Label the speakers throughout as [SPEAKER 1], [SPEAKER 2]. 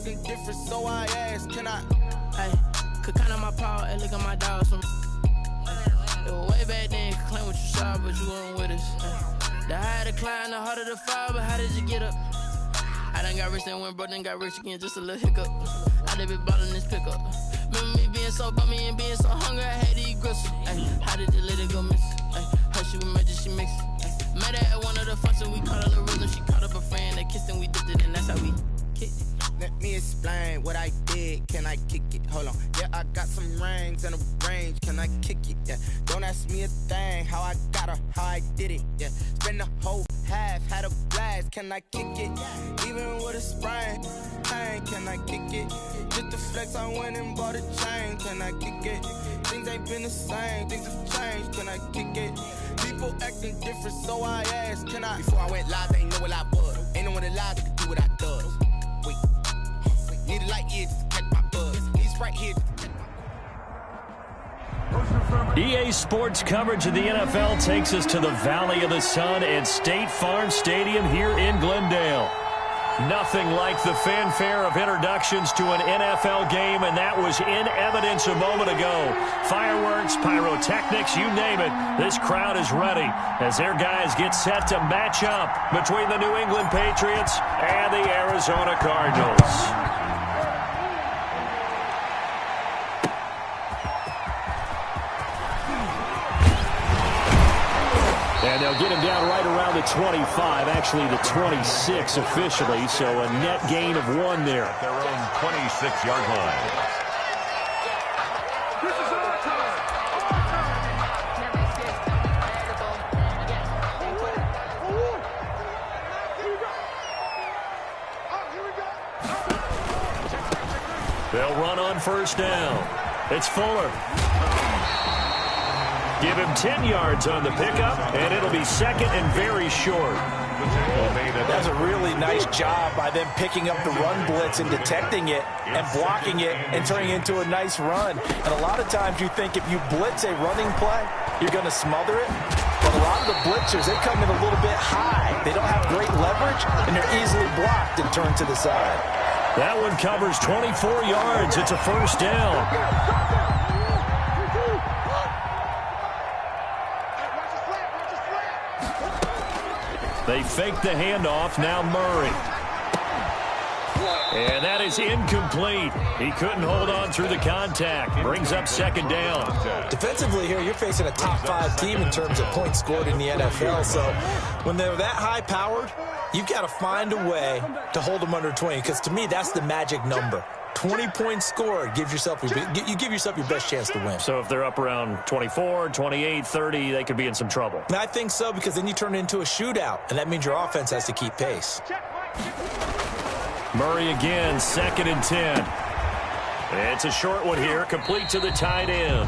[SPEAKER 1] acting different, so I asked, can I?
[SPEAKER 2] Hey, could count on my power, hey, look at my dogs. It was way back then, could claim what you saw, but you weren't with us. The higher the climb, the harder the fall, but how did you get up? I done got rich, then went broke, then got rich again, just a little hiccup. I done been ballin' this pickup. Remember me being so bummy and being so hungry, I had to eat gristle. Ay, how did you let it go miss? Ay, how she was magic, she mixed. Met her at one of the functions, we caught a little rhythm. She caught up a friend, they kissed and we dipped it, and that's how we kicked it.
[SPEAKER 1] Let me explain what I did, can I kick it? Hold on, yeah, I got some rings and a range, can I kick it? Yeah, don't ask me a thing, how I got her, how I did it. Yeah, spend the whole half, had a blast, can I kick it? Even with a sprain, pain, can I kick it? Just to flex, I went and bought a chain, can I kick it? Things ain't been the same, things have changed, can I kick it? People acting different, so I asked, can I? Before I went live, they ain't know what I was. Ain't no one alive that could do what I does. Wait, need a light here just to catch my buzz. He's right here.
[SPEAKER 3] EA Sports coverage of the NFL takes us to the Valley of the Sun at State Farm Stadium here in Glendale. Nothing like the fanfare of introductions to an NFL game, and that was in evidence a moment ago. Fireworks, pyrotechnics, you name it. This crowd is ready as their guys get set to match up between the New England Patriots and the Arizona Cardinals. And they'll get him down right around the 25, actually the 26 officially, so a net gain of 1 there.
[SPEAKER 4] At their own 26-yard line.
[SPEAKER 5] This is our time.
[SPEAKER 3] They'll run on first down. It's Fuller. Give him 10 yards on the pickup, and it'll be second and very short.
[SPEAKER 6] That's a really nice job by them picking up the run blitz and detecting it and blocking it and turning it into a nice run. And a lot of times you think if you blitz a running play, you're going to smother it. But a lot of the blitzers, they come in a little bit high. They don't have great leverage, and they're easily blocked and turned to the side.
[SPEAKER 3] That one covers 24 yards. It's a first down. They fake the handoff, now Murray. And that is incomplete. He couldn't hold on through the contact. Brings up second down.
[SPEAKER 6] Defensively here, you're facing a top-5 team in terms of points scored in the NFL. So when they're that high-powered, you've got to find a way to hold them under 20. Because to me, that's the magic number. 20 points scored gives yourself you give yourself your best chance to win.
[SPEAKER 3] So if they're up around 24, 28, 30, they could be in some trouble.
[SPEAKER 6] I think so, because then you turn it into a shootout, and that means your offense has to keep pace.
[SPEAKER 3] Murray again, second and 10. It's a short one here, complete to the tight end.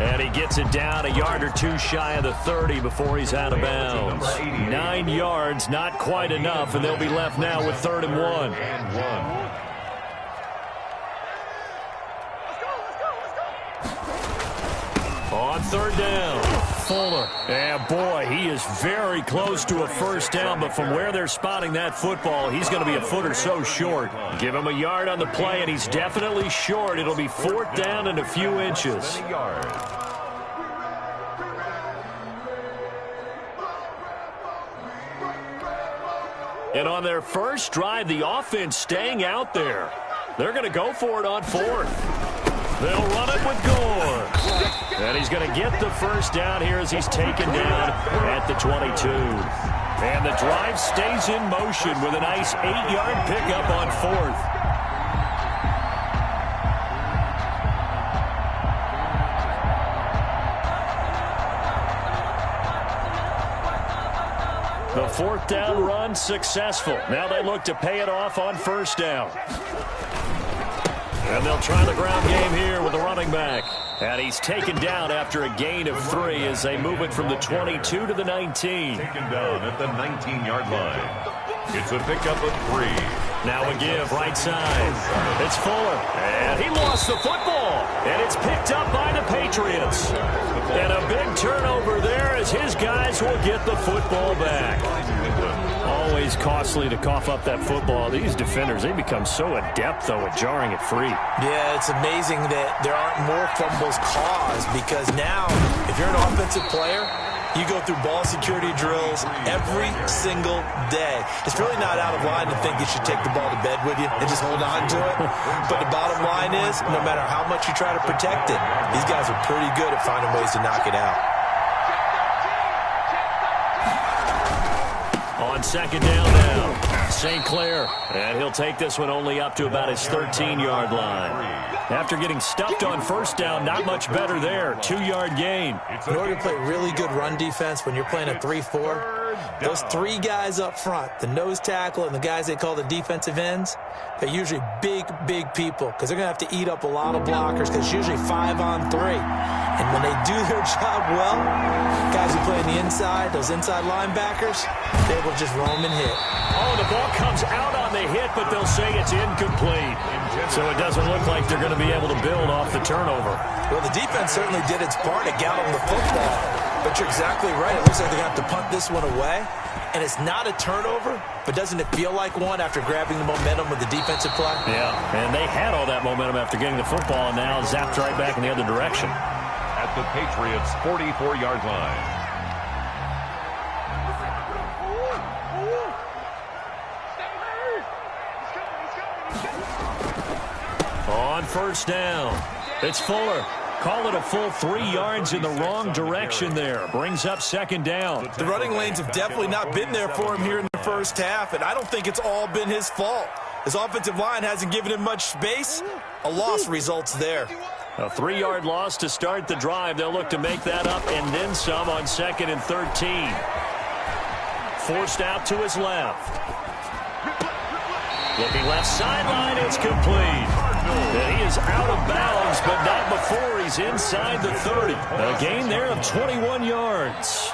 [SPEAKER 3] And he gets it down a yard or two shy of the 30 before he's out of bounds. 9 yards, not quite enough, and they'll be left now with 3rd and 1. On 3rd down, Fuller. And boy, he is very close to a first down, but from where they're spotting that football, he's going to be a foot or so short. Give him a yard on the play, and he's definitely short. It'll be 4th down and a few inches. And on their first drive, the offense staying out there. They're going to go for it on 4th. They'll run it with Gore. And he's going to get the first down here as he's taken down at the 22. And the drive stays in motion with a nice 8-yard pickup on 4th. The 4th down run successful. Now they look to pay it off on first down. And they'll try the ground game here with the running back. And he's taken down after a gain of 3 as they move it from the 22 to the 19.
[SPEAKER 4] Taken down at the 19-yard line. It's a pickup of 3.
[SPEAKER 3] Now a give right side. It's Fuller. And he lost the football. And it's picked up by the Patriots. And a big turnover there as his guys will get the football back. Always costly to cough up that football. These defenders, they become so adept, though, at jarring it free.
[SPEAKER 6] Yeah, it's amazing that there aren't more fumbles caused because now, if you're an offensive player, you go through ball security drills every single day. It's really not out of line to think you should take the ball to bed with you and just hold on to it. But the bottom line is, no matter how much you try to protect it, these guys are pretty good at finding ways to knock it out.
[SPEAKER 3] On second down now, St. Clair. And he'll take this one only up to about his 13-yard line. After getting stuffed on first down, not much better there. 2-yard gain.
[SPEAKER 6] In order to play really good run defense when you're playing a 3-4, those three guys up front, the nose tackle and the guys they call the defensive ends, they're usually big, big people because they're going to have to eat up a lot of blockers because it's usually 5-on-3. And when they do their job well, guys who play on the inside, those inside linebackers, they will just roam and hit.
[SPEAKER 3] Oh, the ball comes out on the hit, but they'll say it's incomplete. So it doesn't look like they're going to be able to build off the turnover.
[SPEAKER 6] Well, the defense certainly did its part to get them the football. But you're exactly right. It looks like they're going to have to punt this one away. And it's not a turnover, but doesn't it feel like one after grabbing the momentum with the defensive play?
[SPEAKER 3] Yeah, and they had all that momentum after getting the football, and now zapped right back in the other direction.
[SPEAKER 4] At the Patriots' 44-yard line.
[SPEAKER 3] On first down, it's Fuller. Call it a full 3 yards in the wrong direction there. Brings up second down.
[SPEAKER 6] The running lanes have definitely not been there for him here in the first half, and I don't think it's all been his fault. His offensive line hasn't given him much space. A loss results there.
[SPEAKER 3] A 3-yard loss to start the drive. They'll look to make that up and then some on 2nd and 13. Forced out to his left. Looking left sideline, it's complete. And he is out of bounds, but not before he's inside the 30. A gain there of 21 yards.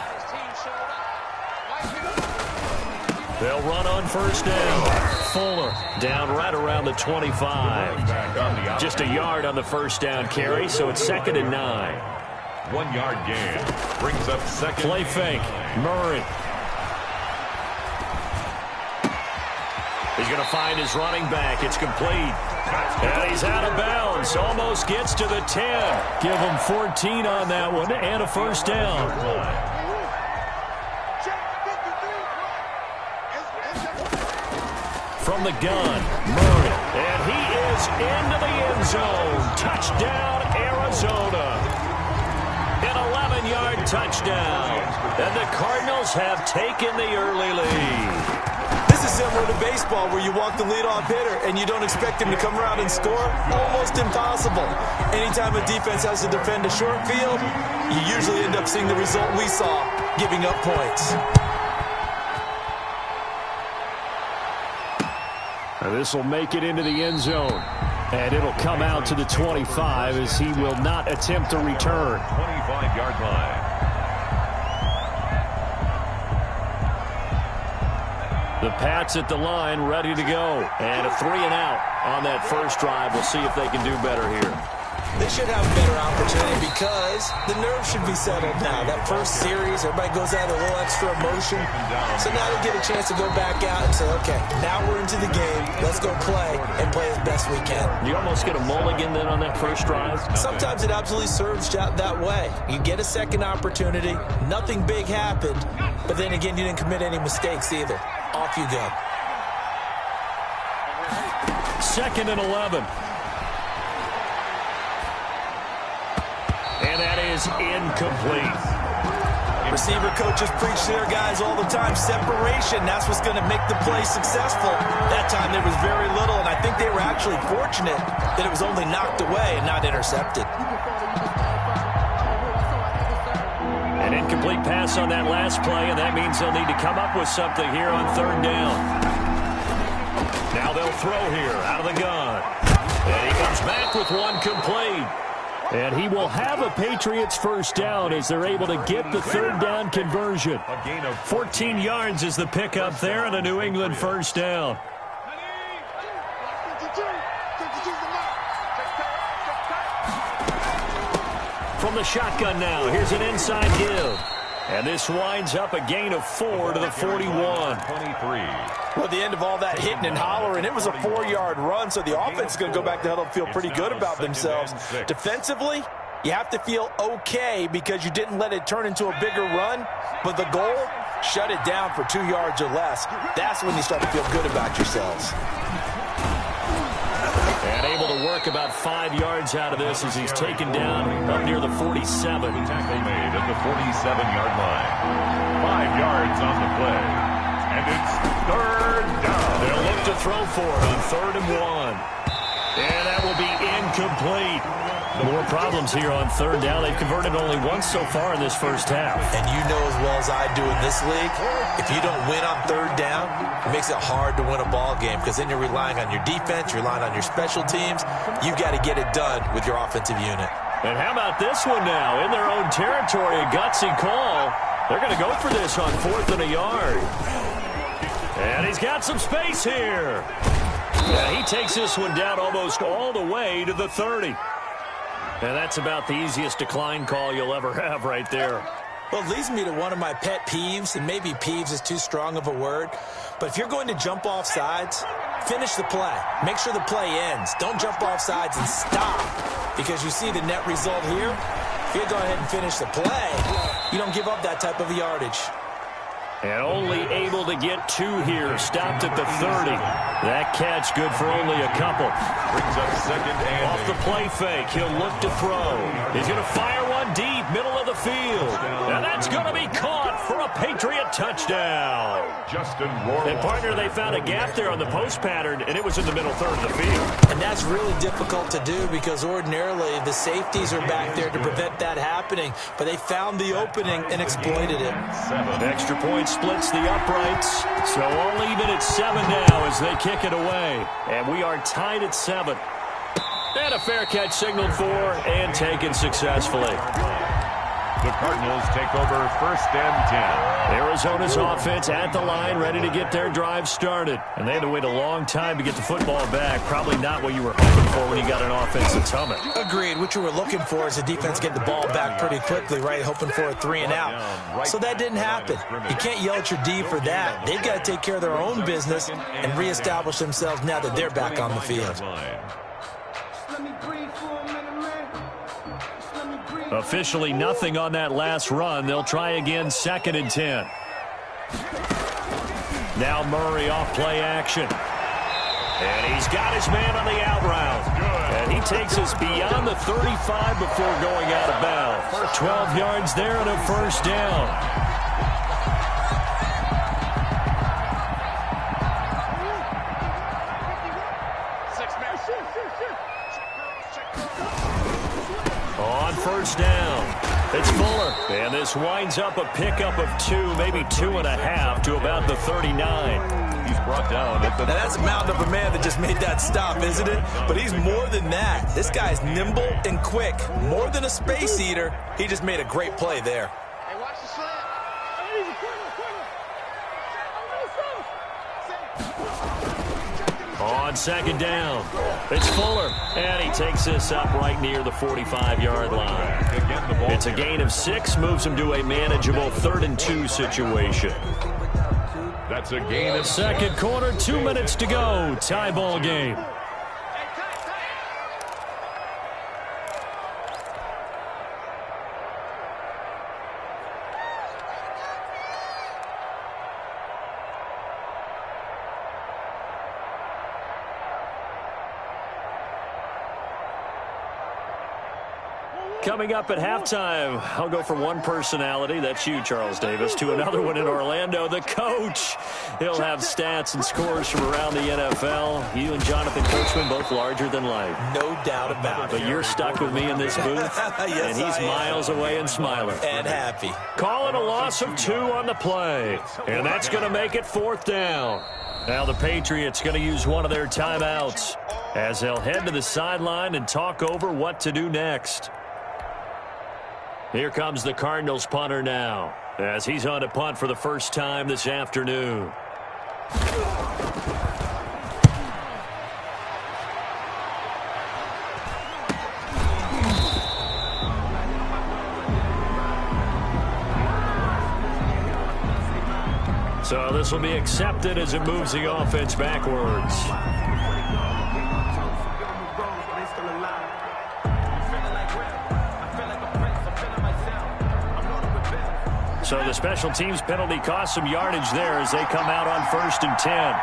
[SPEAKER 3] They'll run on first down. Fuller down right around the 25. Just a yard on the first down carry, so it's 2nd and 9.
[SPEAKER 4] 1-yard gain. Brings up second.
[SPEAKER 3] Play fake. Murray. He's going to find his running back. It's complete. And he's out of bounds. Almost gets to the 10. Give him 14 on that one and a first down. From the gun, Murray. And he is into the end zone. Touchdown, Arizona. An 11-yard touchdown. And the Cardinals have taken the early lead.
[SPEAKER 6] This is similar to baseball where you walk the leadoff hitter and you don't expect him to come around and score. Almost impossible. Anytime a defense has to defend a short field, you usually end up seeing the result we saw, giving up points.
[SPEAKER 3] This will make it into the end zone. And it'll come out to the 25 as he will not attempt to return.
[SPEAKER 4] 25-yard line.
[SPEAKER 3] The Pats at the line, ready to go. And a 3-and-out on that first drive. We'll see if they can do better here.
[SPEAKER 6] They should have a better opportunity because the nerves should be settled now. That first series, everybody goes out with a little extra emotion. So now they get a chance to go back out and say, okay, now we're into the game. Let's go play and play as best we can.
[SPEAKER 3] You almost get a mulligan then on that first drive?
[SPEAKER 6] Sometimes it absolutely serves that way. You get a second opportunity. Nothing big happened. But then again, you didn't commit any mistakes either. Off you go.
[SPEAKER 3] 2nd and 11. And that is incomplete.
[SPEAKER 6] Receiver coaches preach to their guys all the time. Separation, that's what's going to make the play successful. That time there was very little, and I think they were actually fortunate that it was only knocked away and not intercepted.
[SPEAKER 3] An incomplete pass on that last play, and that means they'll need to come up with something here on 3rd down. Now they'll throw here out of the gun. And he comes back with one complete. And he will have a Patriots first down as they're able to get the 3rd down conversion. 14 yards is the pickup there and a New England first down. From the shotgun now, here's an inside give. And this winds up a gain of 4 to the 41.
[SPEAKER 4] 23.
[SPEAKER 6] Well, at the end of all that hitting and hollering, it was a 4-yard run, so the offense is going to go back to huddle and feel pretty good about themselves. Defensively, you have to feel okay because you didn't let it turn into a bigger run, but the goal, shut it down for 2 yards or less. That's when you start to feel good about yourselves.
[SPEAKER 3] And able to work about 5 yards out of this as he's taken down up near the 47.
[SPEAKER 4] Tackle made at the 47-yard line. 5 yards on the play. And it's third down.
[SPEAKER 3] They'll look to throw for it on 3rd and 1. And that will be incomplete. More problems here on 3rd down. They've converted only once so far in this first half.
[SPEAKER 6] And you know as well as I do in this league, if you don't win on 3rd down, it makes it hard to win a ball game because then you're relying on your defense, you're relying on your special teams. You've got to get it done with your offensive unit.
[SPEAKER 3] And how about this one now? In their own territory, a gutsy call. They're going to go for this on 4th and a yard. And he's got some space here. Yeah, he takes this one down almost all the way to the 30. And that's about the easiest decline call you'll ever have right there.
[SPEAKER 6] Well, it leads me to one of my pet peeves, and maybe peeves is too strong of a word, but if you're going to jump off sides, finish the play. Make sure the play ends. Don't jump off sides and stop, because you see the net result here. If you go ahead and finish the play, you don't give up that type of yardage.
[SPEAKER 3] And only able to get 2 here. Stopped at the 30. That catch good for only a couple.
[SPEAKER 4] Brings up 2nd and
[SPEAKER 3] Off the play fake, he'll look to throw. He's going to fire one deep, middle of the field. And that's going to be caught for a Patriot touchdown.
[SPEAKER 4] Justin Rohrwasser.
[SPEAKER 3] And, partner, they found a gap there on the post pattern, and it was in the middle 3rd of the field.
[SPEAKER 6] And that's really difficult to do because ordinarily the safeties are back there to prevent that happening. But they found the opening and exploited it.
[SPEAKER 3] Extra point splits the uprights. So all even at 7 now as they kick it away. And we are tied at 7. And a fair catch signaled for and taken successfully.
[SPEAKER 4] The Cardinals take over 1st and 10.
[SPEAKER 3] Arizona's offense at the line, ready to get their drive started. And they had to wait a long time to get the football back. Probably not what you were hoping for when you got an offense that's humming.
[SPEAKER 6] Agreed. What you were looking for is the defense getting the ball back pretty quickly, right? Hoping for a 3 and out. So that didn't happen. You can't yell at your D for that. They've got to take care of their own business and reestablish themselves now that they're back on the field.
[SPEAKER 3] Officially nothing on that last run. They'll try again 2nd and 10. Now Murray off play action. And he's got his man on the out route. And he takes us beyond the 35 before going out of bounds. 12 yards there and a 1st down. On 1st down, it's Fuller. And this winds up a pickup of 2, maybe 2.5 to about the 39.
[SPEAKER 4] He's brought down at the...
[SPEAKER 6] Now that's a mountain of a man that just made that stop, isn't it? But he's more than that. This guy's nimble and quick. More than a space eater. He just made a great play there.
[SPEAKER 2] Hey, watch the slant.
[SPEAKER 3] On 2nd down, it's Fuller, and he takes this up right near the 45-yard line. It's a gain of 6, moves him to a manageable 3rd and 2 situation.
[SPEAKER 4] That's a gain of
[SPEAKER 3] 2nd quarter, 2 minutes to go, tie ball game. Coming up at halftime, I'll go from one personality, that's you, Charles Davis, to another one in Orlando, the coach. He'll have stats and scores from around the NFL. You and Jonathan Coachman, both larger than life.
[SPEAKER 6] No doubt about it.
[SPEAKER 3] But you're stuck with me in this booth,
[SPEAKER 6] Yes,
[SPEAKER 3] and he's miles away and smiling.
[SPEAKER 6] And happy.
[SPEAKER 3] Calling a loss of 2 on the play, and that's going to make it 4th down. Now the Patriots going to use one of their timeouts as they'll head to the sideline and talk over what to do next. Here comes the Cardinals punter now, as he's on to punt for the first time this afternoon. So this will be accepted as it moves the offense backwards. So the special teams penalty cost some yardage there as they come out on 1st and 10.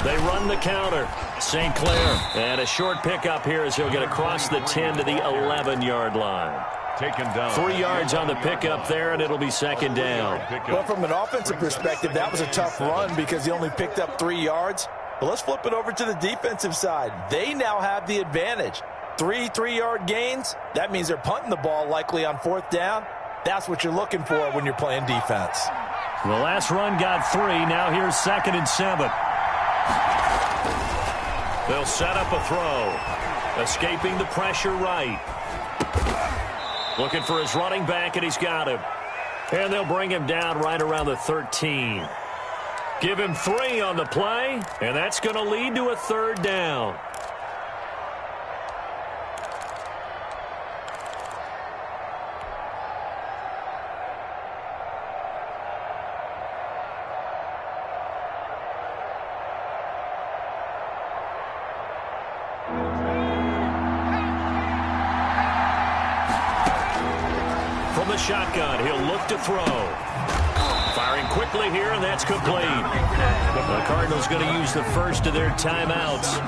[SPEAKER 3] They run the counter. St. Clair. And a short pickup here as he'll get across the 10 to the 11-yard line.
[SPEAKER 4] Taken down.
[SPEAKER 3] 3 yards on the pickup there, and it'll be 2nd down.
[SPEAKER 6] Well, from an offensive perspective, that was a tough run because he only picked up 3 yards. But let's flip it over to the defensive side. They now have the advantage. 3 3-yard gains. That means they're punting the ball likely on 4th down. That's what you're looking for when you're playing defense.
[SPEAKER 3] The last run got 3. Now here's 2nd and 7. They'll set up a throw. Escaping the pressure right. Looking for his running back, and he's got him. And they'll bring him down right around the 13. Give him 3 on the play, and that's going to lead to a 3rd down. Shotgun. He'll look to throw. Firing quickly here, and that's complete. The Cardinals going to use the first of their timeouts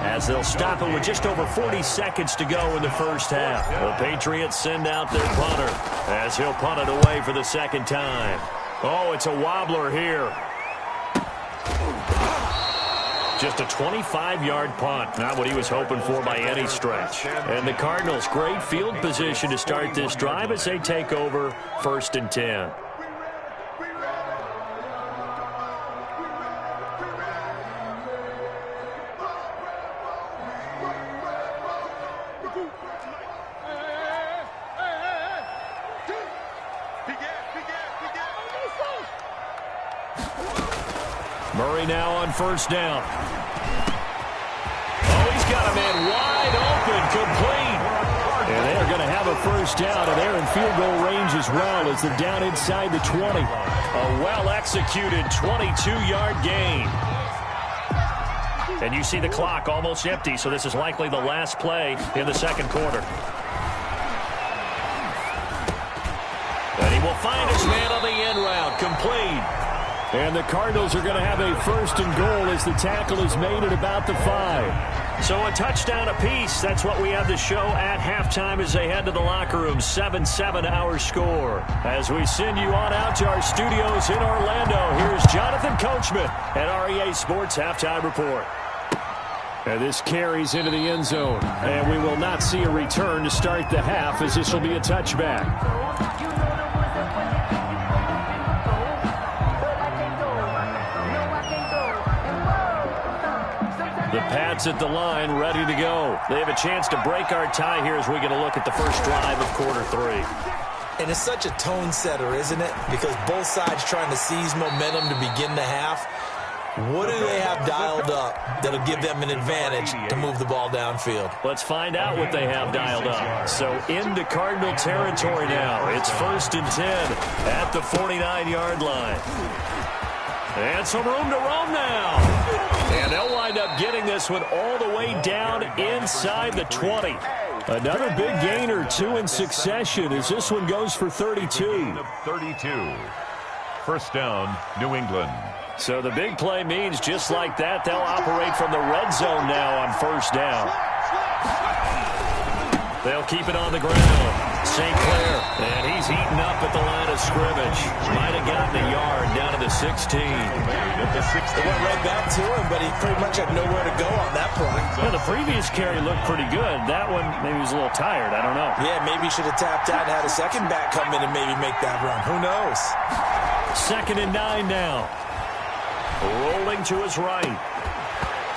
[SPEAKER 3] as they'll stop it with just over 40 seconds to go in the first half. The Patriots send out their punter as he'll punt it away for the 2nd time. Oh, it's a wobbler here. Just a 25-yard punt. Not what he was hoping for by any stretch. And the Cardinals, great field position to start this drive as they take over 1st and 10. Murray now on 1st down. Oh, he's got a man wide open, complete. And they're going to have a 1st down, and they're in field goal range as well as they're down inside the 20. A well-executed 22-yard gain. And you see the clock almost empty, so this is likely the last play in the 2nd quarter. And he will find his man on the end route, complete. And the Cardinals are going to have a 1st and goal as the tackle is made at about the 5. So a touchdown apiece. That's what we have to show at halftime as they head to the locker room. 7-7 our score. As we send you on out to our studios in Orlando, here's Jonathan Coachman at REA Sports Halftime Report. And this carries into the end zone. And we will not see a return to start the half as this will be a touchback. The Pats at the line, ready to go. They have a chance to break our tie here as we get a look at the first drive of quarter 3.
[SPEAKER 6] And it's such a tone setter, isn't it? Because both sides trying to seize momentum to begin the half. What do they have dialed up that'll give them an advantage to move the ball downfield?
[SPEAKER 3] Let's find out what they have dialed up. So into Cardinal territory now. It's 1st and 10 at the 49-yard line. And some room to roam now. And they'll wind up getting this one all the way down inside the 20. Another big gain or 2 in succession as this one goes for 32.
[SPEAKER 4] 32. 1st down, New England.
[SPEAKER 3] So the big play means just like that, they'll operate from the red zone now on 1st down. They'll keep it on the ground. St. Clair, and he's eaten up at the line of scrimmage. Might have gotten a yard down to the 16.
[SPEAKER 6] It went right back to him, but he pretty much had nowhere to go on that play.
[SPEAKER 3] Yeah, the previous carry looked pretty good. That one, maybe he was a little tired. I don't know.
[SPEAKER 6] Yeah, maybe he should have tapped out and had a second back come in and maybe make that run. Who knows?
[SPEAKER 3] 2nd and 9 now. Rolling to his right.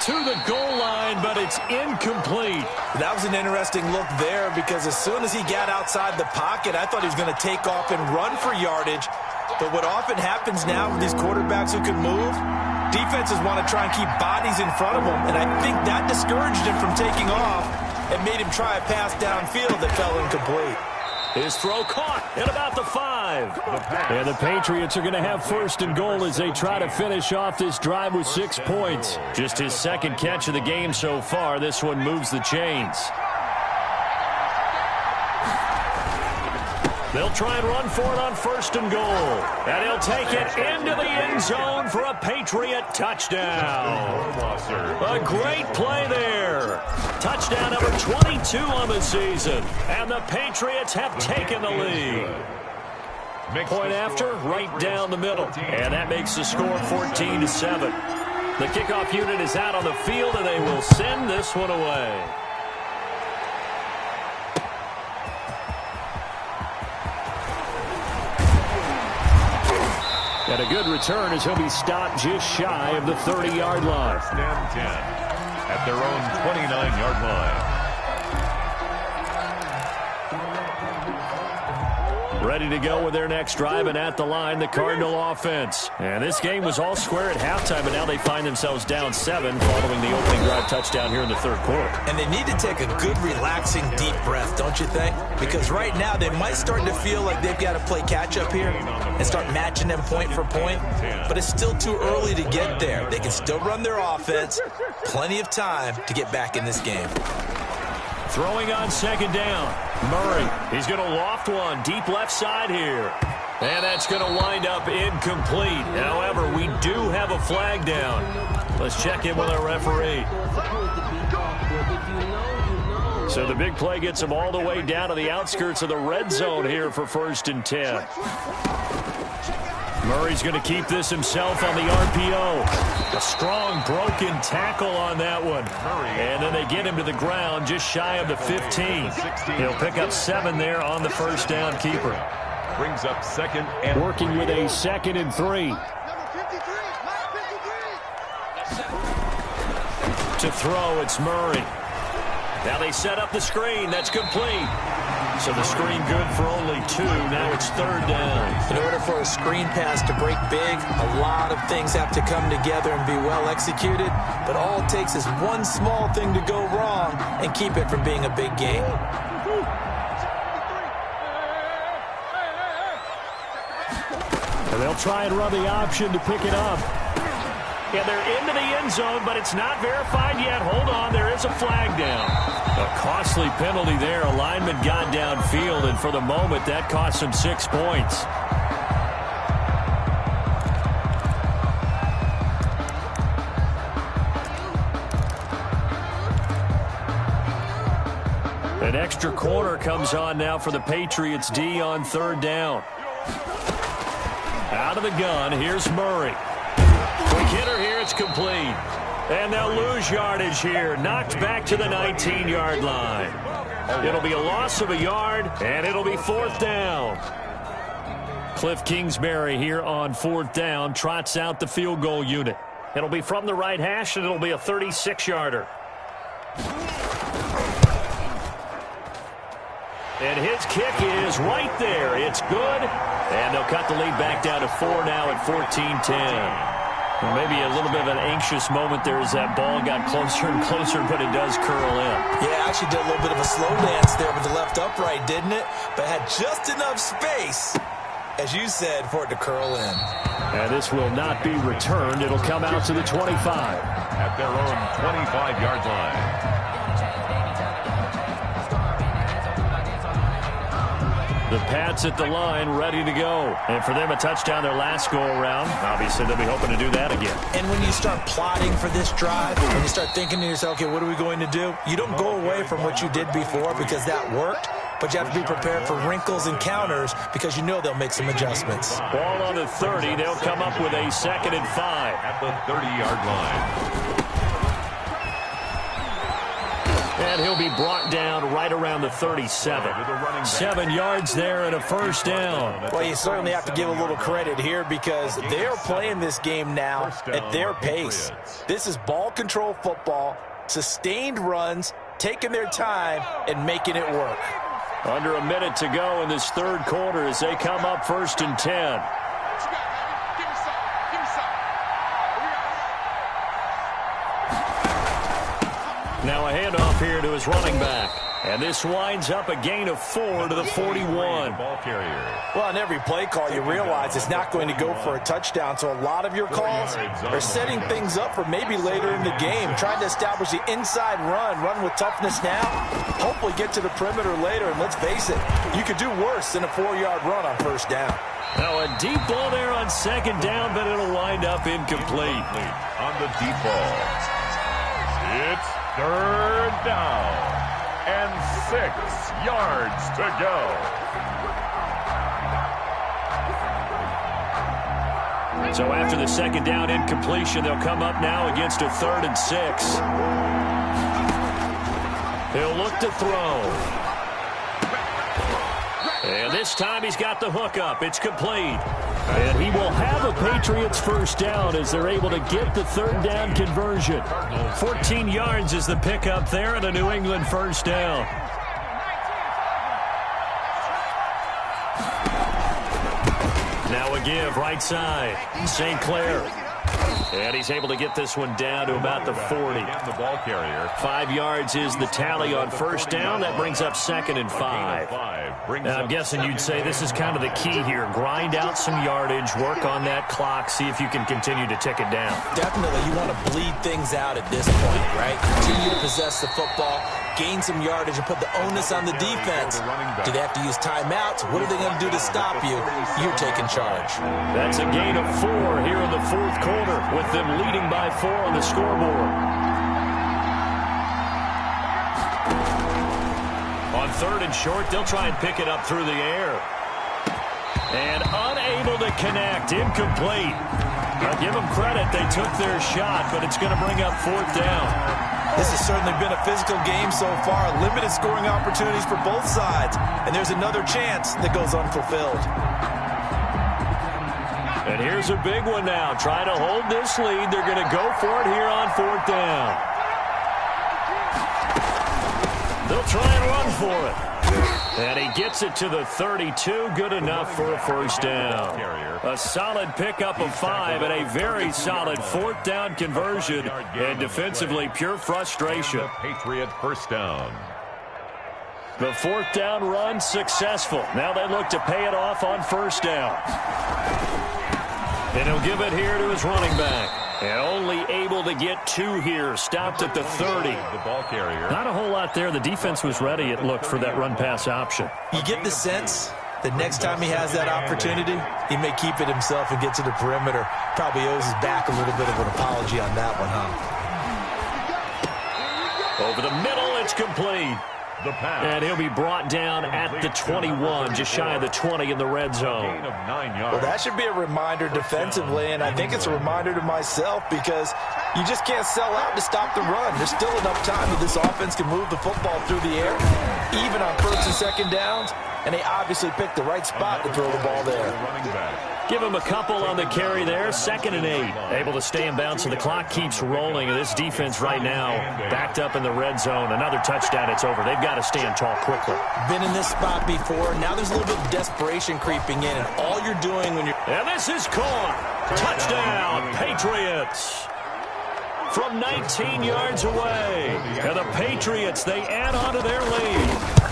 [SPEAKER 3] To the goal line, but it's incomplete.
[SPEAKER 6] That was an interesting look there because as soon as he got outside the pocket, I thought he was going to take off and run for yardage. But what often happens now with these quarterbacks who can move, defenses want to try and keep bodies in front of them. And I think that discouraged him from taking off and made him try a pass downfield that fell incomplete.
[SPEAKER 3] His throw caught at about the 5. 5. And the Patriots are going to have first and goal as they try to finish off this drive with 6 points. Just his second catch of the game so far. This one moves the chains. They'll try and run for it on first and goal. And he'll take it into the end zone for a Patriot touchdown. A great play there. Touchdown number 22 on the season. And the Patriots have taken the lead. Point after, right down the middle. And that makes the score 14-7. The kickoff unit is out on the field, and they will send this one away. And a good return as he'll be stopped just shy of the 30-yard line.
[SPEAKER 4] First and 10 at their own 29-yard line.
[SPEAKER 3] Ready to go with their next drive, and at the line, the Cardinal offense. And this game was all square at halftime, but now they find themselves down 7 following the opening drive touchdown here in the third quarter.
[SPEAKER 6] And they need to take a good, relaxing, deep breath, don't you think? Because right now they might start to feel like they've got to play catch-up here and start matching them point for point. But it's still too early to get there. They can still run their offense. Plenty of time to get back in this game.
[SPEAKER 3] Throwing on second down. Murray, he's going to loft one deep left side here. And that's going to wind up incomplete. However, we do have a flag down. Let's check in with our referee. So the big play gets him all the way down to the outskirts of the red zone here for first and 10. Murray's going to keep this himself on the RPO. A strong broken tackle on that one. And then they get him to the ground just shy of the 15. He'll pick up 7 there on the first down keeper.
[SPEAKER 4] Brings up second and
[SPEAKER 3] working with a 2nd and 3. To throw, it's Murray. Now they set up the screen. That's complete. So the screen good for only 2. Now it's third down.
[SPEAKER 6] In order for a screen pass to break big, a lot of things have to come together and be well executed. But all it takes is one small thing to go wrong and keep it from being a big game.
[SPEAKER 3] And they'll try and run the option to pick it up. Yeah, they're into the end zone, but it's not verified yet. Hold on, there is a flag down. A costly penalty there. A lineman got downfield, and for the moment, that cost him 6 points. An extra corner comes on now for the Patriots D on third down. Out of the gun, here's Murray. Quick hitter here, it's complete. And they'll lose yardage here. Knocked back to the 19-yard line. It'll be a loss of a yard, and it'll be fourth down. Cliff Kingsbury here on fourth down trots out the field goal unit. It'll be from the right hash, and it'll be a 36-yarder. And his kick is right there. It's good. And they'll cut the lead back down to 4 now at 14-10. Well, maybe a little bit of an anxious moment there as that ball got closer and closer, but it does curl in.
[SPEAKER 6] Yeah, actually did a little bit of a slow dance there with the left upright, didn't it? But had just enough space, as you said, for it to curl in.
[SPEAKER 3] And this will not be returned. It'll come out to the 25.
[SPEAKER 4] At their own 25-yard line.
[SPEAKER 3] The Pats at the line, ready to go. And for them, a touchdown their last go-around. Obviously, they'll be hoping to do that again.
[SPEAKER 6] And when you start plotting for this drive, when you start thinking to yourself, okay, what are we going to do? You don't go away from what you did before because that worked, but you have to be prepared for wrinkles and counters because you know they'll make some adjustments.
[SPEAKER 3] Ball on the 30. They'll come up with a 2nd and 5.
[SPEAKER 4] At the 30-yard line.
[SPEAKER 3] And he'll be brought down right around the 37. 7 yards there and a first down.
[SPEAKER 6] Well, you certainly have to give a little credit here because they're playing this game now at their pace. This is ball control football, sustained runs, taking their time, and making it work.
[SPEAKER 3] Under a minute to go in this third quarter as they come up 1st and 10. Now a handoff here to his running back. And this winds up a gain of 4 to the 41.
[SPEAKER 4] Ball carrier.
[SPEAKER 6] Well, on every play call, you realize it's not going to go for a touchdown, so a lot of your calls are setting things up for maybe later in the game, trying to establish the inside run with toughness now, hopefully get to the perimeter later, and let's face it, you could do worse than a 4-yard run on first down.
[SPEAKER 3] Now a deep ball there on second down, but it'll wind up incomplete.
[SPEAKER 4] On the deep ball. It's third down. And 6 yards to go.
[SPEAKER 3] So after the second down incompletion, they'll come up now against a 3rd and 6. He'll look to throw. And this time he's got the hook up. It's complete. And he will have a Patriots first down as they're able to get the 3rd down conversion. 14 yards is the pickup there and a New England first down. Now a give right side. St. Clair. And he's able to get this one down to about the 40.
[SPEAKER 4] The ball carrier.
[SPEAKER 3] 5 yards is the tally on first down. That brings up 2nd and 5. Now, I'm guessing you'd say this is kind of the key here. Grind out some yardage, work on that clock, see if you can continue to tick it down.
[SPEAKER 6] Definitely, you want to bleed things out at this point, right? Continue to possess the football, gain some yardage, and put the onus on the defense. Do they have to use timeouts? What are they going to do to stop you? You're taking charge.
[SPEAKER 3] That's a gain of 4 here in the 4th quarter, with them leading by 4 on the scoreboard. On 3rd and short, they'll try and pick it up through the air. And unable to connect, incomplete. I'll give them credit, they took their shot, but it's going to bring up 4th down.
[SPEAKER 6] This has certainly been a physical game so far. Limited scoring opportunities for both sides. And there's another chance that goes unfulfilled.
[SPEAKER 3] And here's a big one now. Trying to hold this lead. They're going to go for it here on 4th down. They'll try and run for it. And he gets it to the 32. Good enough for a first down. A solid pickup of 5 and a very solid 4th down conversion. And defensively, pure frustration.
[SPEAKER 4] Patriot first down.
[SPEAKER 3] The 4th down run successful. Now they look to pay it off on first down. And he'll give it here to his running back. And only able to get 2 here. Stopped at the 30.
[SPEAKER 4] The ball carrier.
[SPEAKER 3] Not a whole lot there. The defense was ready, it looked, for that run-pass option.
[SPEAKER 6] You get the sense that next time he has that opportunity, he may keep it himself and get to the perimeter. Probably owes his back a little bit of an apology on that one, huh?
[SPEAKER 3] Over the middle, it's complete.
[SPEAKER 4] The pass.
[SPEAKER 3] And he'll be brought down at the 21, just shy of the 20 in the red zone.
[SPEAKER 4] Gain of 9 yards.
[SPEAKER 6] Well, that should be a reminder defensively, and I think it's a reminder to myself because you just can't sell out to stop the run. There's still enough time that this offense can move the football through the air, even on 1st and 2nd downs, and they obviously picked the right spot to throw the ball there.
[SPEAKER 3] Give him a couple on the carry there. 2nd and 8. Able to stay in bounds, so the clock keeps rolling. And this defense right now backed up in the red zone. Another touchdown, it's over. They've got to stand tall quickly.
[SPEAKER 6] Been in this spot before. Now there's a little bit of desperation creeping in. And all you're doing when you're...
[SPEAKER 3] And this is caught. Touchdown, Patriots. From 19 yards away. And the Patriots, they add on to their lead.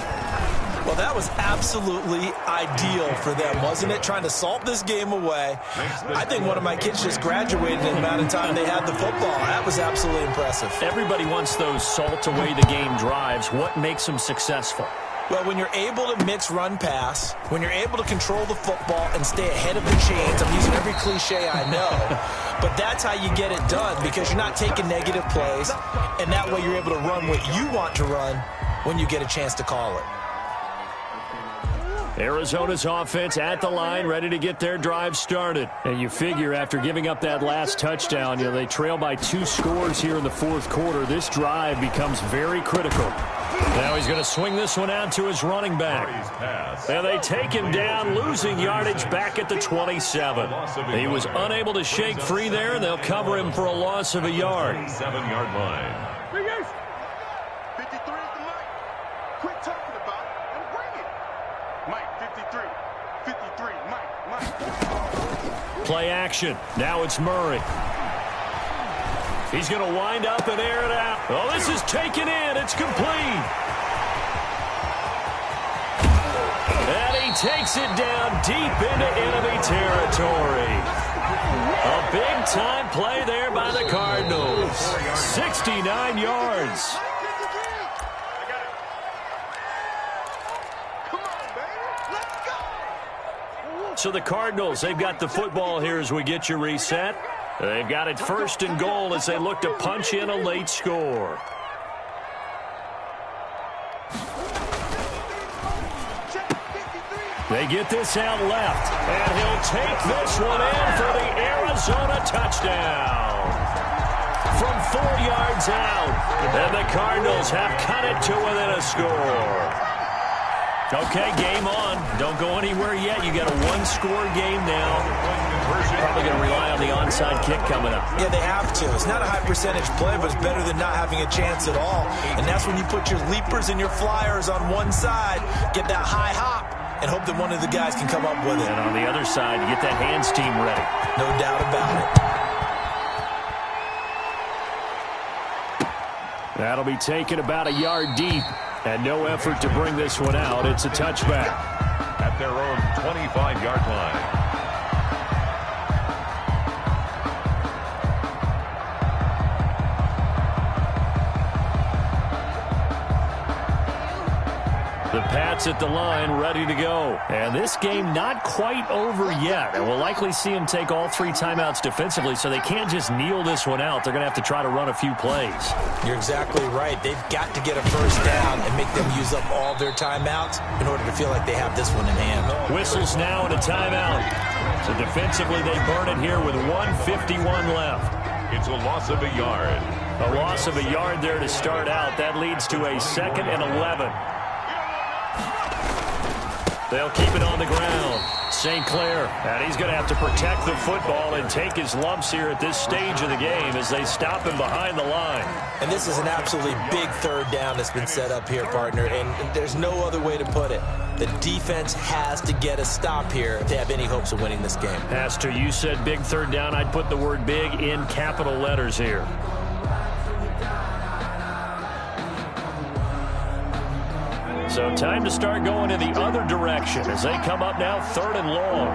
[SPEAKER 6] Well, that was absolutely ideal for them, wasn't it? Trying to salt this game away. I think one of my kids just graduated in the amount of time they had the football. That was absolutely impressive.
[SPEAKER 3] Everybody wants those salt away the game drives. What makes them successful?
[SPEAKER 6] Well, when you're able to mix run-pass, when you're able to control the football and stay ahead of the chains, I'm using every cliche I know, but that's how you get it done because you're not taking negative plays, and that way you're able to run what you want to run when you get a chance to call it.
[SPEAKER 3] Arizona's offense at the line, ready to get their drive started. And you figure after giving up that last touchdown, they trail by 2 scores here in the 4th quarter. This drive becomes very critical. Now he's going to swing this one out to his running back. And they take him down, losing yardage back at the 27. He was unable to shake free there, and they'll cover him for a loss of a yard.
[SPEAKER 4] 7-yard line.
[SPEAKER 3] Play action. Now it's Murray. He's going to wind up and air it out. Oh, this is taken in. It's complete. takes it down deep into enemy territory. A big-time play there by the Cardinals. 69 yards. So the Cardinals, they've got the football here as we get you reset. They've got it 1st and goal as they look to punch in a late score. They get this out left, and he'll take this one in for the Arizona touchdown. From 4 yards out, and the Cardinals have cut it to within a score. Okay, game on. Don't go anywhere yet. You got a one-score game now. Probably going to rely on the onside kick coming up.
[SPEAKER 6] Yeah, they have to. It's not a high-percentage play, but it's better than not having a chance at all. And that's when you put your leapers and your flyers on one side, get that high hop, and hope that one of the guys can come up with it.
[SPEAKER 3] And on the other side, you get that hands team ready.
[SPEAKER 6] No doubt about it.
[SPEAKER 3] That'll be taken about a yard deep. And no effort to bring this one out. It's a touchback.
[SPEAKER 4] At their own 25-yard line.
[SPEAKER 3] The Pats at the line, ready to go. And this game not quite over yet. And we'll likely see them take all 3 timeouts defensively, so they can't just kneel this one out. They're going to have to try to run a few plays.
[SPEAKER 6] You're exactly right. They've got to get a first down and make them use up all their timeouts in order to feel like they have this one in hand.
[SPEAKER 3] Whistles now and a timeout. So defensively, they burn it here with 1:51 left.
[SPEAKER 4] It's a loss of a yard.
[SPEAKER 3] A loss of a yard there to start out. That leads to a 2nd and 11. They'll keep it on the ground. St. Clair, and he's going to have to protect the football and take his lumps here at this stage of the game as they stop him behind the line.
[SPEAKER 6] And this is an absolutely big 3rd down that's been set up here, partner, and there's no other way to put it. The defense has to get a stop here if they have any hopes of winning this game.
[SPEAKER 3] Pastor, you said big 3rd down. I'd put the word big in capital letters here. So time to start going in the other direction as they come up now 3rd and long.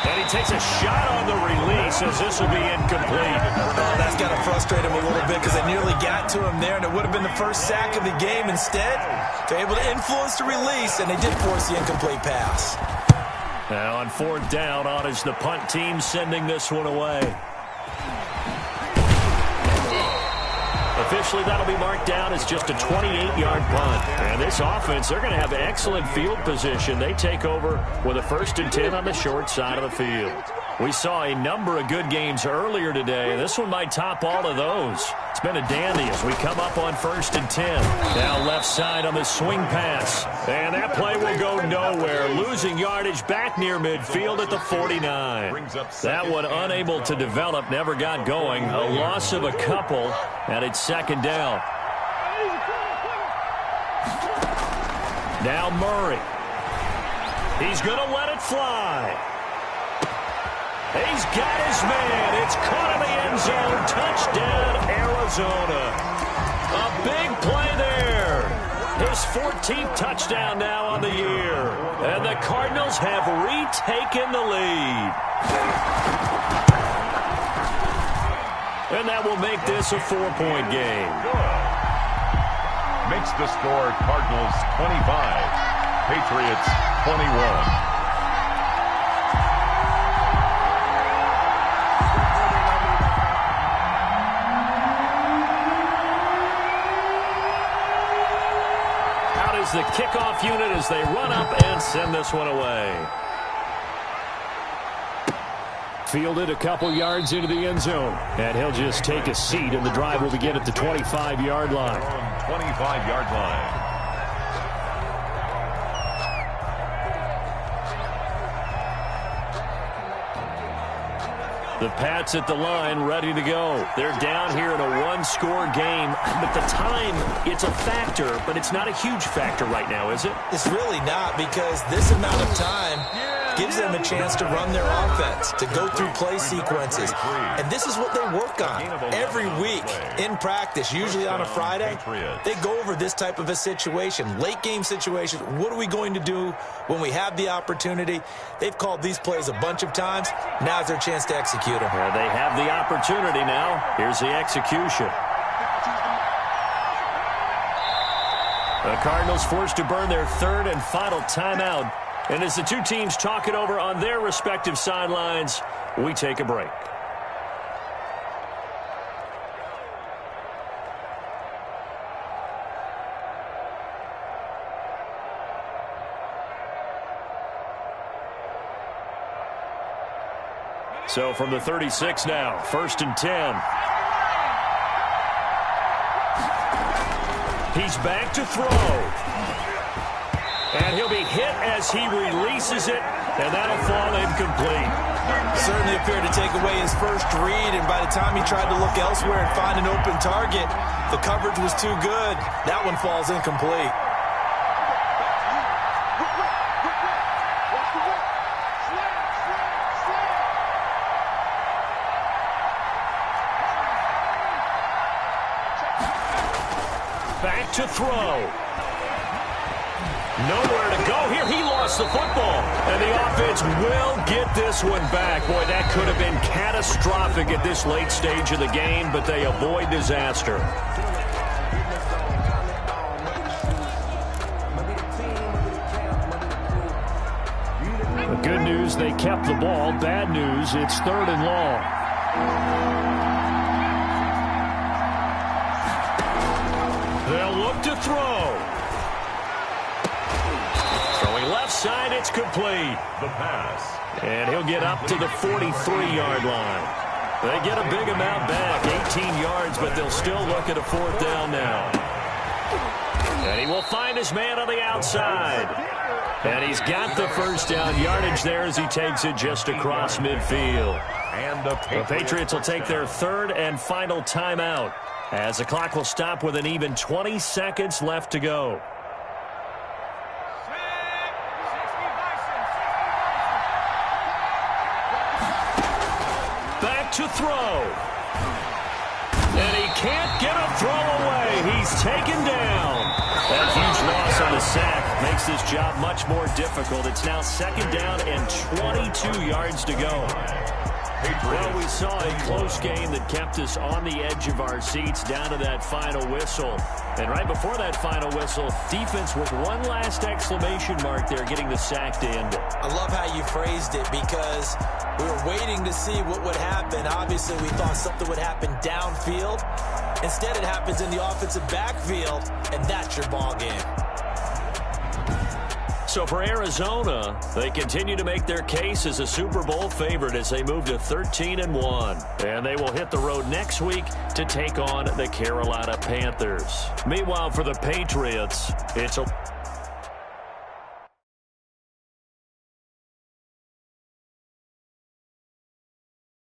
[SPEAKER 3] And he takes a shot on the release as this will be incomplete.
[SPEAKER 6] Oh, that's got to frustrate him a little bit because they nearly got to him there, and it would have been the first sack of the game. Instead, they're able to influence the release, and they did force the incomplete pass.
[SPEAKER 3] Now on 4th down, on is the punt team sending this one away. Officially, that'll be marked down as just a 28-yard punt. And this offense, they're going to have excellent field position. They take over with a 1st and 10 on the short side of the field. We saw a number of good games earlier today. This one might top all of those. It's been a dandy as we come up on 1st and 10. Now left side on the swing pass. And that play will go nowhere. Losing yardage back near midfield at the 49. That one unable to develop, never got going. A loss of a couple, and it's 2nd down. Now Murray. He's going to let it fly. He's got his man. It's caught in the end zone. Touchdown, Arizona. A big play there. His 14th touchdown now on the year. And the Cardinals have retaken the lead. And that will make this a 4-point game.
[SPEAKER 4] Makes the score Cardinals 25, Patriots 21.
[SPEAKER 3] The kickoff unit as they run up and send this one away. Fielded a couple yards into the end zone. And he'll just take a seat, and the drive will begin at the 25-yard line.
[SPEAKER 4] 25-yard line.
[SPEAKER 3] The Pats at the line, ready to go. They're down here in a one-score game, but the time, it's a factor, but it's not a huge factor right now, is it?
[SPEAKER 6] It's really not, because this amount of time, gives them a chance to run their offense, to go through play sequences. And this is what they work on every week in practice, usually on a Friday. They go over this type of a situation, late game situation. What are we going to do when we have the opportunity? They've called these plays a bunch of times. Now's their chance to execute them.
[SPEAKER 3] Well, they have the opportunity now. Here's the execution. The Cardinals forced to burn their third and final timeout. And as the two teams talk it over on their respective sidelines, we take a break. So from the 36 now, 1st and 10. He's back to throw. And he'll be hit as he releases it, and that'll fall incomplete.
[SPEAKER 6] Certainly appeared to take away his first read, and by the time he tried to look elsewhere and find an open target, the coverage was too good. That one falls incomplete.
[SPEAKER 3] Back to throw. Nowhere to go here. He lost the football. And the offense will get this one back. Boy, that could have been catastrophic at this late stage of the game, but they avoid disaster. The good news, they kept the ball. Bad news, it's 3rd and long. They'll look to throw. Throwing left side, it's complete.
[SPEAKER 4] The pass.
[SPEAKER 3] And he'll get up to the 43-yard line. They get a big amount back, 18 yards, but they'll still look at a 4th down now. And he will find his man on the outside. And he's got the 1st down yardage there as he takes it just across midfield.
[SPEAKER 4] And
[SPEAKER 3] the Patriots will take their 3rd and final timeout, as the clock will stop with an even 20 seconds left to go. Back to throw. And he can't get a throw away. He's taken down. That huge loss on the sack makes this job much more difficult. It's now 2nd down and 22 yards to go. Well, we saw a close game that kept us on the edge of our seats down to that final whistle. And right before that final whistle, defense with one last exclamation mark there, getting the sack to end it.
[SPEAKER 6] I love how you phrased it, because we were waiting to see what would happen. Obviously, we thought something would happen downfield. Instead, it happens in the offensive backfield, and that's your ball game.
[SPEAKER 3] So for Arizona, they continue to make their case as a Super Bowl favorite as they move to 13-1. And they will hit the road next week to take on the Carolina Panthers. Meanwhile, for the Patriots, it's a